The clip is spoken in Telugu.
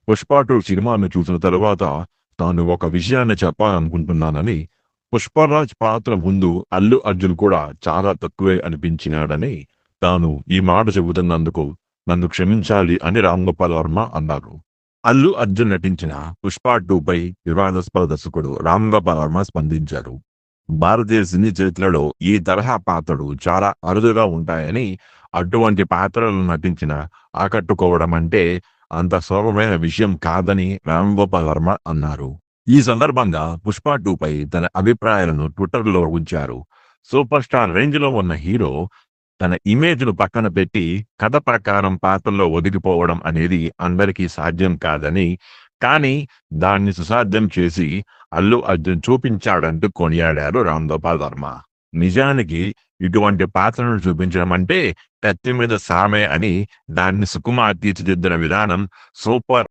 'పుష్ప 2' సినిమాను చూసిన తరువాత తాను ఒక విషయాన్ని చెప్పాలనుకుంటున్నానని, పుష్పరాజ్ పాత్ర ముందు అల్లు అర్జున్ కూడా చాలా తక్కువే అనిపించినాడని, తాను ఈ మాట చెబుతున్నందుకు నన్ను క్షమించాలి అని రామ్ గోపాల్ వర్మ అన్నారు. అల్లు అర్జున్ నటించిన 'పుష్ప 2'పై వివాదాస్పద దర్శకుడు రామ్ గోపాల్ వర్మ స్పందించారు. భారతీయ సినీ చరిత్రలో ఈ తరహా పాత్రలు చాలా అరుదుగా ఉంటాయని, అటువంటి పాత్రలు నటించిన ఆకట్టుకోవడం అంటే అంత సులభమైన విషయం కాదని రామ్ గోపాల్ వర్మ అన్నారు. ఈ సందర్భంగా 'పుష్ప 2'పై తన అభిప్రాయాలను ట్విట్టర్‌లో ఉంచారు. సూపర్ స్టార్ రేంజ్‌లో ఉన్న హీరో తన ఇమేజ్‌ను పక్కన పెట్టి కథ ప్రకారం పాత్రలో ఒదిగిపోవడం అనేది అందరికీ సాధ్యం కాదని, కానీ దాన్ని సుసాధ్యం చేసి అల్లు అర్జున్ చూపించాడంటూ కొనియాడారు రామ్ గోపాల్ వర్మ. నిజానికి ఇటువంటి పాత్రను చూపించడం అంటే కత్తి మీద సామే అని దాన్ని సుకుమార్ తీర్చిదిద్దిన విధానం సూపర్